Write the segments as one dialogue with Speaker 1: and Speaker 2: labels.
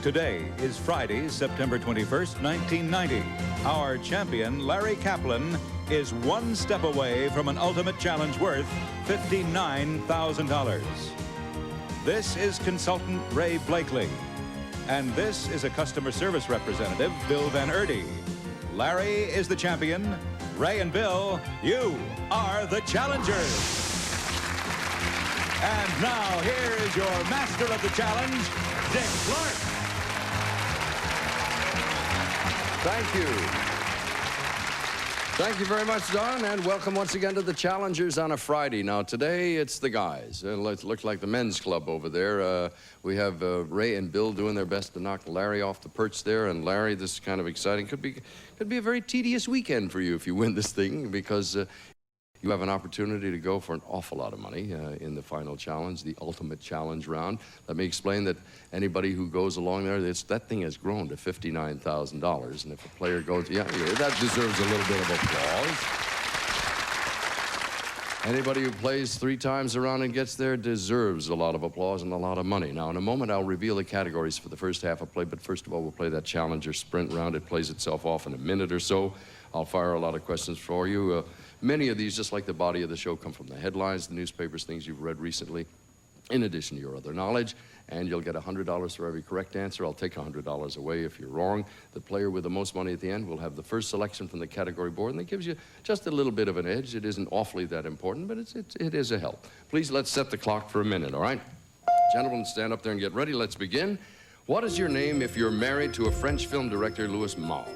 Speaker 1: Today is Friday, September 21st, 1990. Our champion, Larry Caplan, is one step away from an ultimate challenge worth $59,000. This is consultant Ray Blakely. And this is a customer service representative, Bill Van Erdy. Larry is the champion. Ray and Bill, you are the challengers. And now, here is your master of the challenge, Dick Clark.
Speaker 2: Thank you. Thank you very much, Don, and welcome once again to the Challengers on a Friday. Now, today, it's the guys. It looks like the men's club over there. We have Ray and Bill doing their best to knock Larry off the perch there. And Larry, this is kind of exciting. Could be a very tedious weekend for you if you win this thing, because you have an opportunity to go for an awful lot of money in the final challenge, the ultimate challenge round. Let me explain that anybody who goes along there, that thing has grown to $59,000. And if a player goes, yeah, that deserves a little bit of applause. Anybody who plays 3 times around and gets there deserves a lot of applause and a lot of money. Now, in a moment, I'll reveal the categories for the first half of play, but first of all, we'll play that Challenger sprint round. It plays itself off in a minute or so. I'll fire a lot of questions for you. Many of these, just like the body of the show, come from the headlines, the newspapers, things you've read recently, in addition to your other knowledge. And you'll get $100 for every correct answer. I'll take $100 away if you're wrong. The player with the most money at the end will have the first selection from the category board, and that gives you just a little bit of an edge. It isn't awfully that important, but it is a help. Please, let's set the clock for a minute, all right? Gentlemen, stand up there and get ready. Let's begin. What is your name if you're married to a French film director, Louis Malle?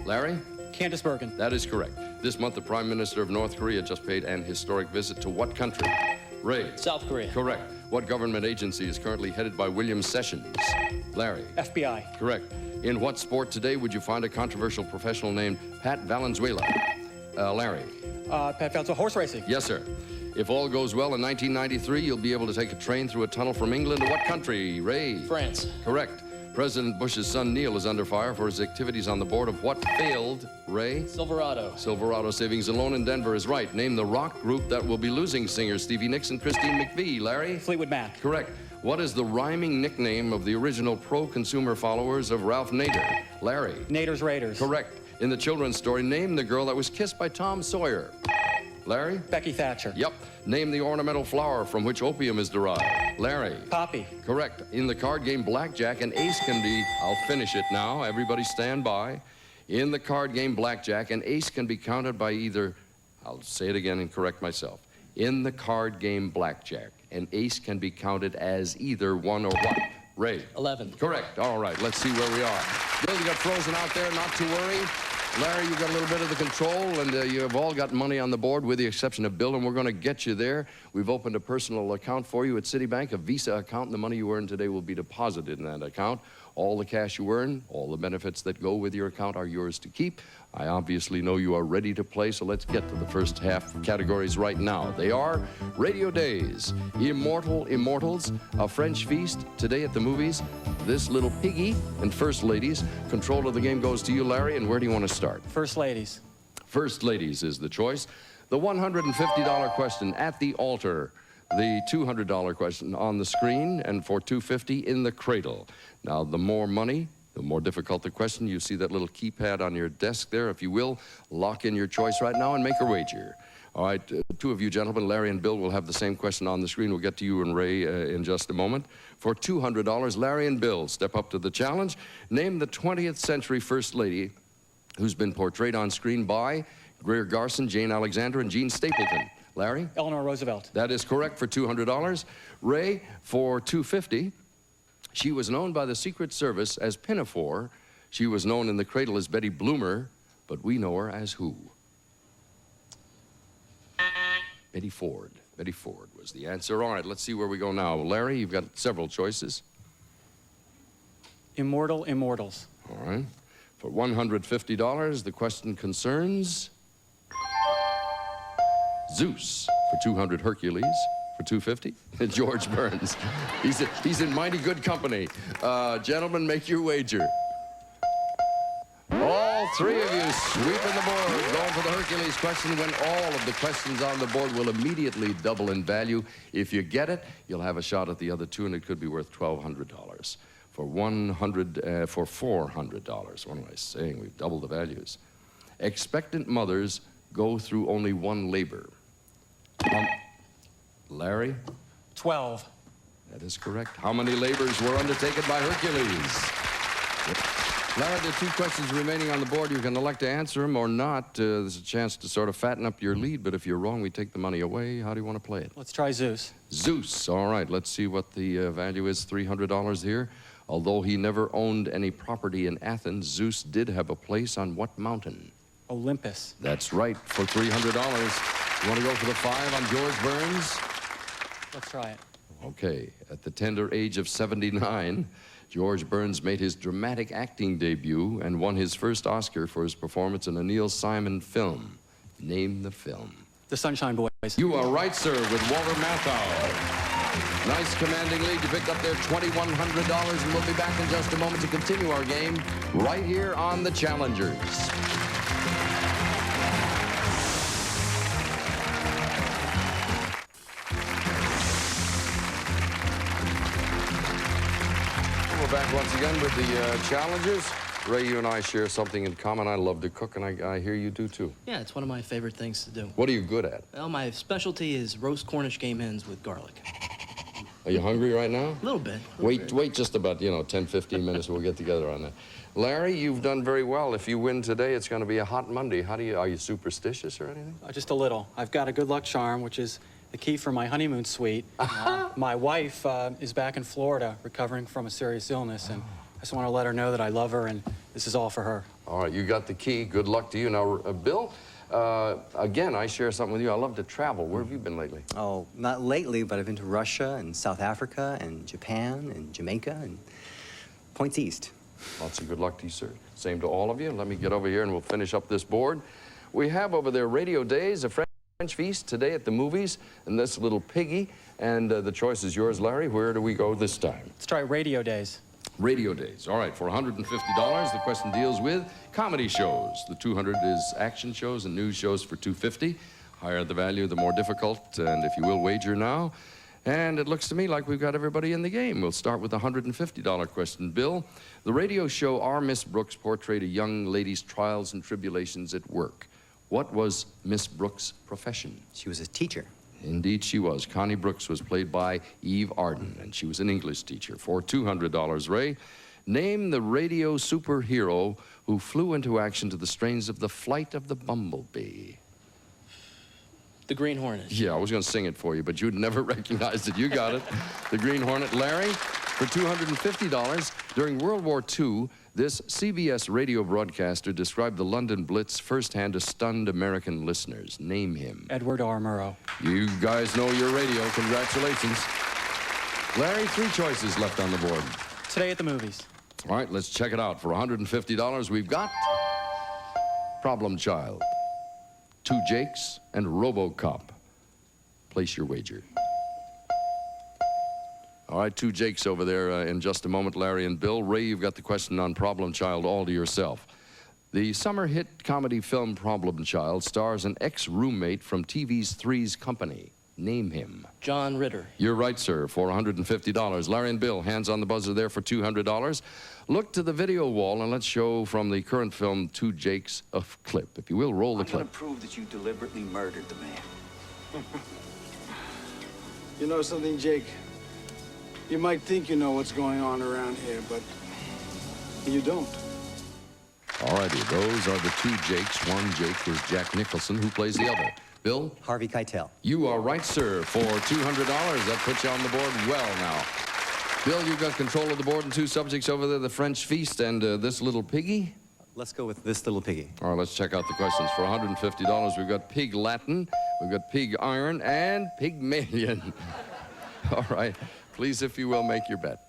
Speaker 2: Larry?
Speaker 3: Candace Bergen.
Speaker 2: That is correct. This month, the Prime Minister of North Korea just paid an historic visit to what country? Ray?
Speaker 3: South Korea.
Speaker 2: Correct. What government agency is currently headed by William Sessions? Larry?
Speaker 3: FBI.
Speaker 2: Correct. In what sport today would you find a controversial professional named Pat Valenzuela? Larry?
Speaker 3: Pat Valenzuela. Horse racing.
Speaker 2: Yes, sir. If all goes well in 1993, you'll be able to take a train through a tunnel from England to what country? Ray?
Speaker 3: France.
Speaker 2: Correct. President Bush's son Neil is under fire for his activities on the board of what failed? Ray?
Speaker 3: Silverado.
Speaker 2: Silverado Savings and Loan in Denver is right. Name the rock group that will be losing singers Stevie Nicks and Christine McVie. Larry?
Speaker 3: Fleetwood Mac.
Speaker 2: Correct. What is the rhyming nickname of the original pro-consumer followers of Ralph Nader? Larry?
Speaker 3: Nader's Raiders.
Speaker 2: Correct. In the children's story, name the girl that was kissed by Tom Sawyer. Larry?
Speaker 3: Becky Thatcher.
Speaker 2: Yep. Name the ornamental flower from which opium is derived. Larry?
Speaker 3: Poppy.
Speaker 2: Correct. In the card game Blackjack, an ace can be... I'll finish it now. Everybody stand by. In the card game Blackjack, an ace can be counted by either... I'll say it again and correct myself. In the card game Blackjack, an ace can be counted as either 1 or what? Ray?
Speaker 3: 11.
Speaker 2: Correct. All right. Let's see where we are. Bill, you got frozen out there. Not to worry. Larry, you got a little bit of the control, and you have all got money on the board with the exception of Bill, and we're going to get you there. We've opened a personal account for you at Citibank, a Visa account, and the money you earn today will be deposited in that account. All the cash you earn, all the benefits that go with your account are yours to keep. I obviously know you are ready to play, so let's get to the first half categories right now. They are Radio Days, Immortal Immortals, A French Feast, Today at the Movies, This Little Piggy, and First Ladies. Control of the game goes to you, Larry, and where do you want to start?
Speaker 3: First Ladies.
Speaker 2: First Ladies is the choice. The $150 question at the altar. The $200 question on the screen, and for $250 in the cradle. Now, the more money, the more difficult the question. You see that little keypad on your desk there. If you will, lock in your choice right now and make a wager. All right, two of you gentlemen, Larry and Bill, will have the same question on the screen. We'll get to you and Ray in just a moment. For $200, Larry and Bill step up to the challenge. Name the 20th century First Lady who's been portrayed on screen by Greer Garson, Jane Alexander, and Jean Stapleton. Larry?
Speaker 3: Eleanor Roosevelt.
Speaker 2: That is correct for $200. Ray, for $250. She was known by the Secret Service as Pinafore. She was known in the cradle as Betty Bloomer, but we know her as who? Betty Ford. Betty Ford was the answer. All right, let's see where we go now. Larry, you've got several choices.
Speaker 3: Immortal Immortals.
Speaker 2: All right. For $150, the question concerns Zeus. For $200, Hercules. For $250, George Burns. He's in mighty good company. Gentlemen, make your wager. All three of you sweeping the board, going for the Hercules question when all of the questions on the board will immediately double in value. If you get it, you'll have a shot at the other two, and it could be worth $1,200. for $400. What am I saying? We've doubled the values. Expectant mothers go through only one labor. Larry?
Speaker 3: 12.
Speaker 2: That is correct. How many labors were undertaken by Hercules? Larry, there are 2 questions remaining on the board. You can elect to answer them or not. There's a chance to sort of fatten up your lead, but if you're wrong, we take the money away. How do you want to play it?
Speaker 3: Let's try Zeus.
Speaker 2: Zeus. All right, let's see what the value is. $300 here. Although he never owned any property in Athens, Zeus did have a place on what mountain?
Speaker 3: Olympus.
Speaker 2: That's right, for $300. You want to go for the 5 on George Burns?
Speaker 3: Let's try it.
Speaker 2: Okay, at the tender age of 79, George Burns made his dramatic acting debut and won his first Oscar for his performance in a Neil Simon film. Name the film.
Speaker 3: The Sunshine Boys.
Speaker 2: You are right, sir, with Walter Matthau. Nice commanding lead. You picked up there $2,100, and we'll be back in just a moment to continue our game right here on The Challengers. We're back once again with the Challengers. Ray, you and I share something in common. I love to cook, and I hear you do, too.
Speaker 4: Yeah, it's one of my favorite things to do.
Speaker 2: What are you good at?
Speaker 4: Well, my specialty is roast Cornish game hens with garlic.
Speaker 2: Are you hungry right now?
Speaker 4: A little bit.
Speaker 2: Wait just about, 10, 15 minutes, and we'll get together on that. Larry, you've done very well. If you win today, it's going to be a hot Monday. Are you superstitious or anything?
Speaker 3: Just a little. I've got a good luck charm, which is the key for my honeymoon suite. My wife is back in Florida recovering from a serious illness, and I just want to let her know that I love her, and this is all for her.
Speaker 2: All right, you got the key. Good luck to you. Now, Bill, again, I share something with you. I love to travel. Where have you been lately?
Speaker 5: Oh, not lately, but I've been to Russia and South Africa and Japan and Jamaica and points east.
Speaker 2: Lots of good luck to you, sir. Same to all of you. Let me get over here and we'll finish up this board. We have over there Radio Days, a French feast today at the movies, and this little piggy. And the choice is yours, Larry. Where do we go this time?
Speaker 3: Let's try Radio Days.
Speaker 2: Radio Days. All right, for $150, the question deals with comedy shows. The $200 is action shows and news shows for $250. Higher the value, the more difficult, and if you will, wager now. And it looks to me like we've got everybody in the game. We'll start with the $150 question. Bill, the radio show Our Miss Brooks portrayed a young lady's trials and tribulations at work. What was Miss Brooks' profession?
Speaker 5: She was a teacher.
Speaker 2: Indeed she was. Connie Brooks was played by Eve Arden, and she was an English teacher. For $200, Ray, name the radio superhero who flew into action to the strains of The Flight of the Bumblebee.
Speaker 4: The Green Hornet.
Speaker 2: Yeah, I was going to sing it for you, but you'd never recognized it. You got it. The Green Hornet. Larry, for $250, during World War II, this CBS radio broadcaster described the London Blitz firsthand to stunned American listeners. Name him.
Speaker 3: Edward R. Murrow.
Speaker 2: You guys know your radio. Congratulations. Larry, 3 choices left on the board.
Speaker 3: Today at the movies.
Speaker 2: All right, let's check it out. For $150, we've got Problem Child, Two Jakes, and RoboCop. Place your wager. All right, 2 Jakes over there in just a moment, Larry and Bill. Ray, you've got the question on Problem Child all to yourself. The summer hit comedy film Problem Child stars an ex-roommate from TV's Three's Company. Name him.
Speaker 4: John Ritter.
Speaker 2: You're right, sir, for $150. Larry and Bill, hands on the buzzer there for $200. Look to the video wall and let's show from the current film 2 Jakes a clip. If you will, roll the clip.
Speaker 6: I'm going to prove that you deliberately murdered the man.
Speaker 7: You know something, Jake? You might think you know what's going on around here, but you don't.
Speaker 2: All righty, those are the 2 Jakes. One Jake is Jack Nicholson, who plays the other. Bill?
Speaker 5: Harvey Keitel.
Speaker 2: You are right, sir, for $200. That puts you on the board well now. Bill, you've got control of the board and 2 subjects over there, the French feast and this little piggy.
Speaker 5: Let's go with this little piggy.
Speaker 2: All right, let's check out the questions. For $150, we've got pig Latin, we've got pig iron, and Pygmalion. All right, please, if you will, make your bet.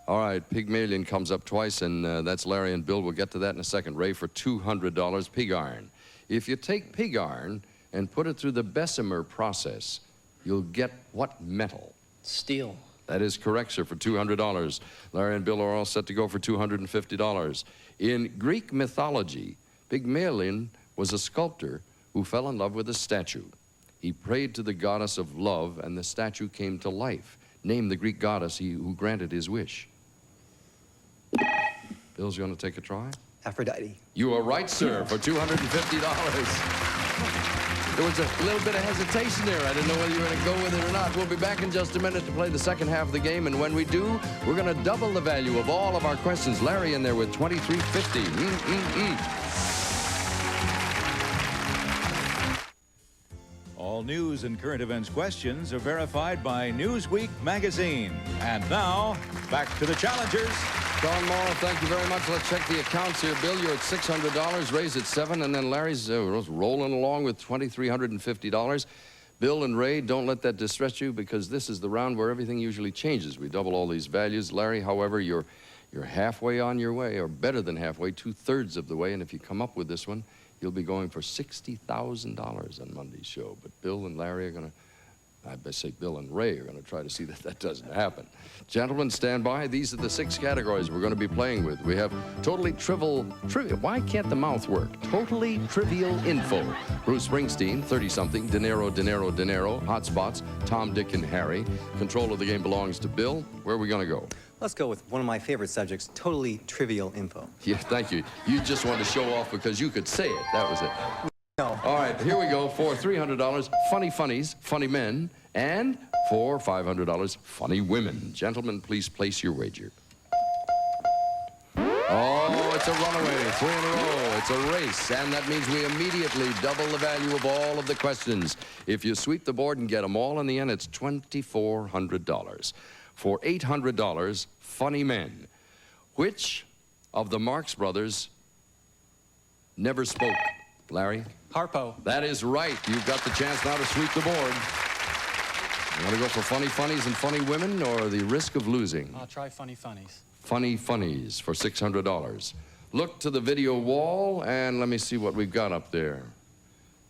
Speaker 2: All right, Pygmalion comes up twice, and that's Larry and Bill. We'll get to that in a second. Ray, for $200, pig iron. If you take pig iron and put it through the Bessemer process, you'll get what metal?
Speaker 4: Steel.
Speaker 2: That is correct, sir, for $200. Larry and Bill are all set to go for $250. In Greek mythology, Pygmalion was a sculptor who fell in love with a statue. He prayed to the goddess of love, and the statue came to life. Name the Greek goddess who granted his wish. Bill's going to take a try?
Speaker 5: Aphrodite.
Speaker 2: You are right, sir, for $250. There was a little bit of hesitation there. I didn't know whether you were going to go with it or not. We'll be back in just a minute to play the second half of the game, and when we do, we're going to double the value of all of our questions. Larry in there with $23.50.
Speaker 1: All news and current events questions are verified by Newsweek magazine. And now, back to the challengers.
Speaker 2: Don Morrow, thank you very much. Let's check the accounts here. Bill, you're at $600, Ray's at $700, and then Larry's rolling along with $2,350. Bill and Ray, don't let that distress you, because this is the round where everything usually changes. We double all these values. Larry, however, you're halfway on your way, or better than halfway, 2/3 of the way, and if you come up with this one, you'll be going for $60,000 on Monday's show. But Bill and Larry are going to, I best say Bill and Ray are going to try to see that that doesn't happen. Gentlemen, stand by. These are the 6 categories we're going to be playing with. We have totally trivial. Why can't the mouth work? Totally trivial info. Bruce Springsteen, 30-something. Dinero, Dinero, Dinero. Hotspots, Tom, Dick, and Harry. Control of the game belongs to Bill. Where are we going to go?
Speaker 5: Let's go with one of my favorite subjects, totally trivial info.
Speaker 2: Yeah, thank you. You just wanted to show off because you could say it. That was it.
Speaker 5: No.
Speaker 2: All right, here we go for $300, funny funnies, funny men, and for $500, funny women. Gentlemen, please place your wager. Oh, it's a runaway, 3 in a row. It's a race, and that means we immediately double the value of all of the questions. If you sweep the board and get them all in the end, it's $2,400. For $800, funny men. Which of the Marx Brothers never spoke? Larry?
Speaker 3: Harpo.
Speaker 2: That is right. You've got the chance now to sweep the board. You want to go for funny funnies and funny women, or the risk of losing?
Speaker 3: I'll try funny funnies.
Speaker 2: Funny funnies for $600. Look to the video wall, and let me see what we've got up there.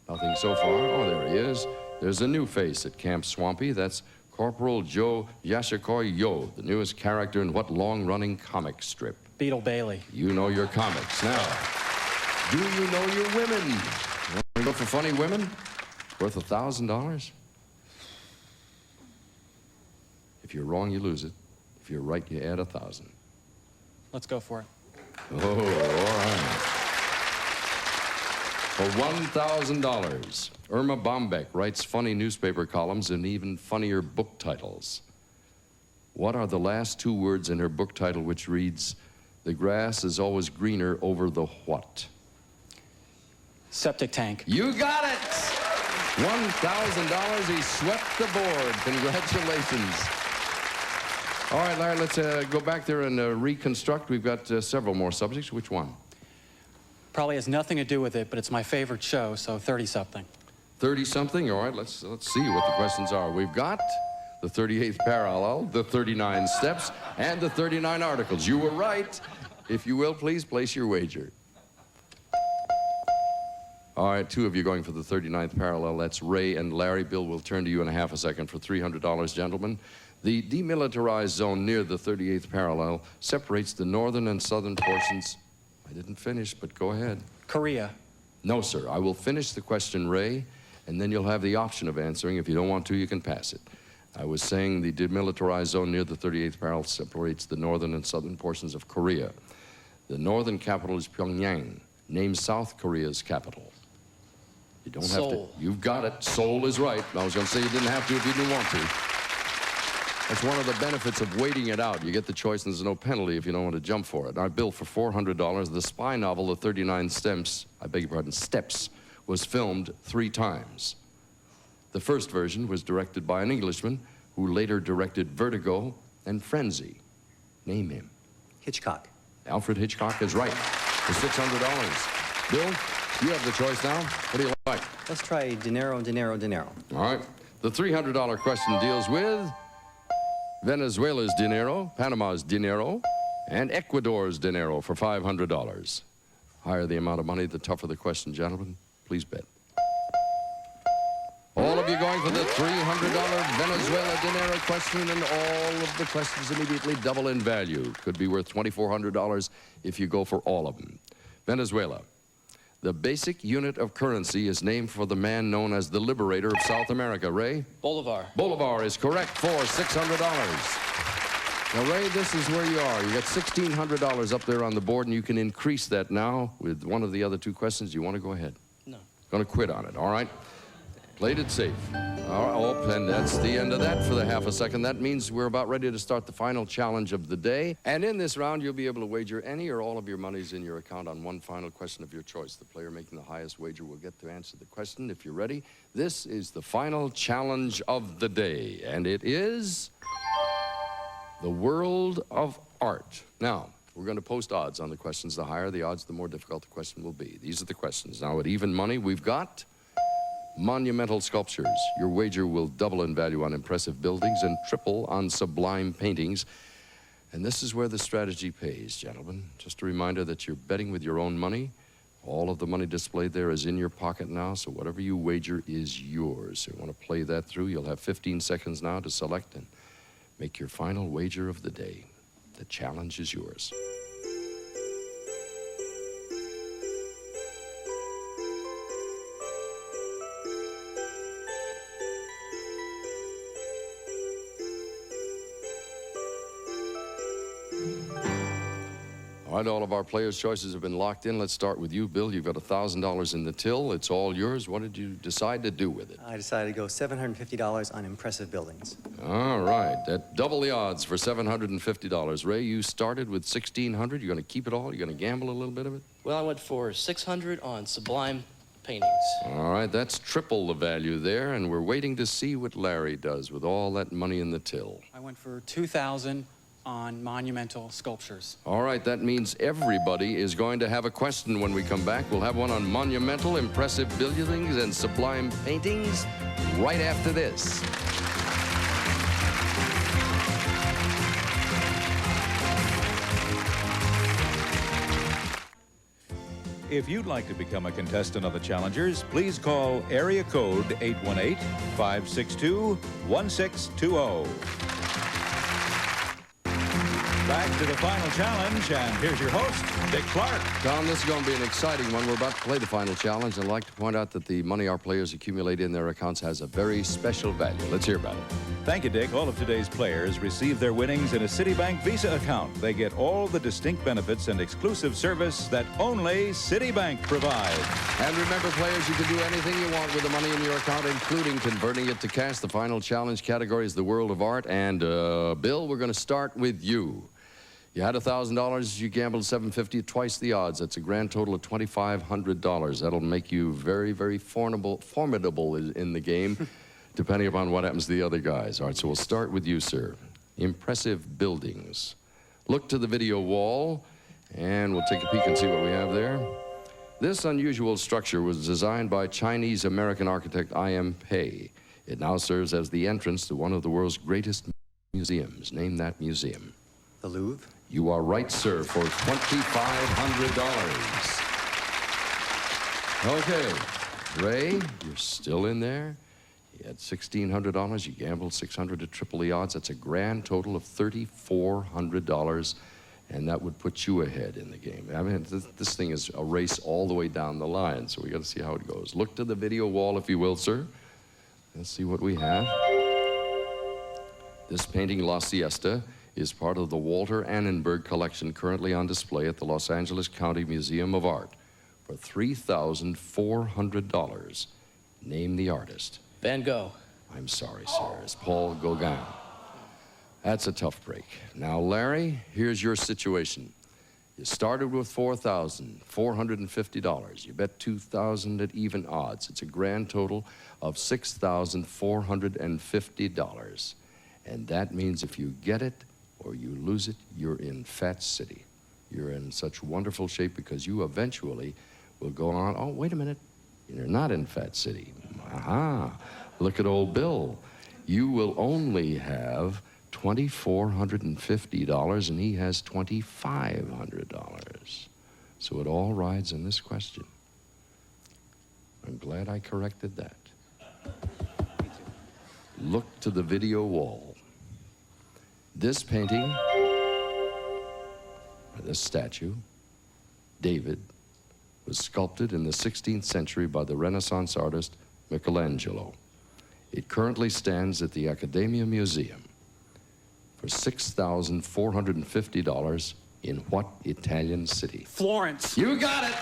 Speaker 2: Nothing so far. Oh, there he is. There's a new face at Camp Swampy. That's Corporal Joe Yashikoi Yo, the newest character in what long-running comic strip?
Speaker 3: Beetle Bailey.
Speaker 2: You know your comics. Now, do you know your women? You want to go for funny women? Worth $1,000? If you're wrong, you lose it. If you're right, you add 1,000.
Speaker 3: Let's go for it.
Speaker 2: Oh, all right. For $1,000, Irma Bombeck writes funny newspaper columns and even funnier book titles. What are the last 2 words in her book title which reads, "The grass is always greener over the what?"
Speaker 3: Septic tank.
Speaker 2: You got it! $1,000. He swept the board. Congratulations. All right, Larry, let's go back there and reconstruct. We've got several more subjects. Which one?
Speaker 3: Probably has nothing to do with it, but it's my favorite show, so 30-something.
Speaker 2: 30-something? All right, let's see what the questions are. We've got the 38th parallel, the 39 steps, and the 39 articles. You were right. If you will, please place your wager. All right, 2 of you going for the 39th parallel. That's Ray and Larry. Bill will turn to you in a half a second for $300, gentlemen. The demilitarized zone near the 38th parallel separates the northern and southern portions. I didn't finish, but go ahead.
Speaker 3: Korea.
Speaker 2: No, sir. I will finish the question, Ray, and then you'll have the option of answering. If you don't want to, you can pass it. I was saying the demilitarized zone near the 38th parallel separates the northern and southern portions of Korea. The northern capital is Pyongyang. Name South Korea's capital. You don't have to.
Speaker 4: Seoul.
Speaker 2: You've got it. Seoul is right. I was going to say you didn't have to if you didn't want to. That's one of the benefits of waiting it out. You get the choice and there's no penalty if you don't want to jump for it. Our bill for $400, the spy novel, The 39 Steps, Steps, was filmed 3 times. The first version was directed by an Englishman who later directed Vertigo and Frenzy. Name him.
Speaker 5: Hitchcock.
Speaker 2: Alfred Hitchcock is right. For $600. Bill, you have the choice now. What do you like?
Speaker 5: Let's try Dinero, Dinero, Dinero.
Speaker 2: All right. The $300 question deals with Venezuela's dinero, Panama's dinero, and Ecuador's dinero for $500. Higher the amount of money, the tougher the question, gentlemen. Please bet. All of you going for the $300 Venezuela dinero question, and all of the questions immediately double in value. Could be worth $2,400 if you go for all of them. Venezuela. the basic unit of currency is named for the man known as the liberator of South America? Ray?
Speaker 4: Bolivar.
Speaker 2: Bolivar is correct for $600. Now, Ray, this is where you are. You got $1,600 up there on the board, and you can increase that now with one of the other two questions. You want to go ahead?
Speaker 4: No.
Speaker 2: Going to quit on it, all right? Played it safe. All right, oh, and that's the end of that for the half a second. That means we're about ready to start the final challenge of the day. And in this round, you'll be able to wager any or all of your monies in your account on one final question of your choice. The player making the highest wager will get to answer the question. If you're ready, this is the final challenge of the day, and it is the world of art. Now, we're going to post odds on the questions. The higher the odds, the more difficult the question will be. These are the questions. Now, at even money, we've got monumental sculptures. Your wager will double in value on impressive buildings and triple on sublime paintings. And this is where the strategy pays, gentlemen. Just a reminder that you're betting with your own money. All of the money displayed there is in your pocket now, so whatever you wager is yours. So you want to play that through. You'll have 15 seconds now to select and make your final wager of the day. The challenge is yours. All right, all of our players' choices have been locked in. Let's start with you, Bill. You've got $1,000 in the till. It's all yours. What did you decide to do with it?
Speaker 5: I decided to go $750 on impressive buildings.
Speaker 2: All right, that double the odds for $750. Ray, you started with $1,600. You're going to keep it all? You're going to gamble a little bit of it?
Speaker 4: Well, I went for 600 on sublime paintings.
Speaker 2: All right, that's triple the value there, and we're waiting to see what Larry does with all that money in the till.
Speaker 3: I went for 2,000 on monumental sculptures.
Speaker 2: All right, that means everybody is going to have a question when we come back. We'll have one on monumental, impressive buildings, and sublime paintings right after this.
Speaker 1: If you'd like to become a contestant of the Challengers, please call area code 818-562-1620. Back to the final challenge, and here's your host, Dick Clark.
Speaker 2: Tom, this is going to be an exciting one. We're about to play the final challenge. I'd like to point out that the money our players accumulate in their accounts has a very special value. Let's hear about it.
Speaker 1: Thank you, Dick. All of today's players receive their winnings in a Citibank Visa account. They get all the distinct benefits and exclusive service that only Citibank provides.
Speaker 2: And remember, players, you can do anything you want with the money in your account, including converting it to cash. The final challenge category is the world of art. And, Bill, we're going to start with you. You had $1,000, you gambled $750, twice the odds. That's a grand total of $2,500. That'll make you very, very formidable in the game, depending upon what happens to the other guys. All right, so we'll start with you, sir. Impressive buildings. Look to the video wall, and we'll take a peek and see what we have there. This unusual structure was designed by Chinese-American architect I.M. Pei. It now serves as the entrance to one of the world's greatest museums. Name that museum.
Speaker 5: The Louvre?
Speaker 2: You are right, sir, for $2,500. Okay, Ray, you're still in there. You had $1,600. You gambled $600 to triple the odds. That's a grand total of $3,400, and that would put you ahead in the game. I mean, this thing is a race all the way down the line, so we got to see how it goes. Look to the video wall, if you will, sir. Let's see what we have. This painting, La Siesta, is part of the Walter Annenberg collection currently on display at the Los Angeles County Museum of Art for $3,400. Name the artist.
Speaker 4: Van Gogh.
Speaker 2: I'm sorry, sir. It's Paul Gauguin. That's a tough break. Now, Larry, here's your situation. You started with $4,450. You bet $2,000 at even odds. It's a grand total of $6,450. And that means if you get it or you lose it, you're in Fat City. You're in such wonderful shape because you eventually will go on. Oh, wait a minute. You're not in Fat City. Aha. Look at old Bill. You will only have $2,450 and he has $2,500. So it all rides on this question. I'm glad I corrected that. Look to the video wall. This painting, or this statue, David, was sculpted in the 16th century by the Renaissance artist Michelangelo. It currently stands at the Accademia Museum for $6,450 in what Italian city?
Speaker 3: Florence.
Speaker 2: You got it!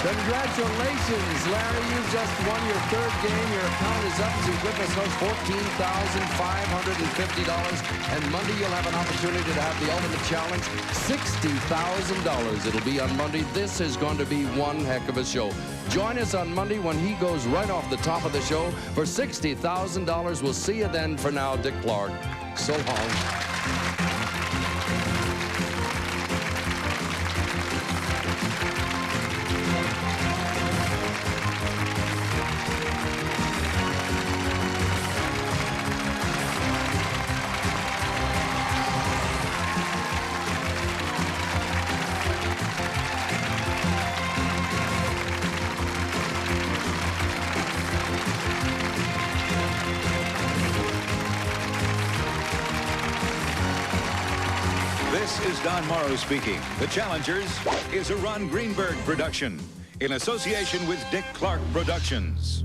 Speaker 2: Congratulations, Larry. You've just won your third game. Your account is up to goodness knows $14,550. And Monday you'll have an opportunity to have the ultimate challenge, $60,000. It'll be on Monday. This is going to be one heck of a show. Join us on Monday when he goes right off the top of the show for $60,000. We'll see you then. For now, Dick Clark. So long.
Speaker 1: This is Don Morrow speaking. The Challengers is a Ron Greenberg production in association with Dick Clark Productions.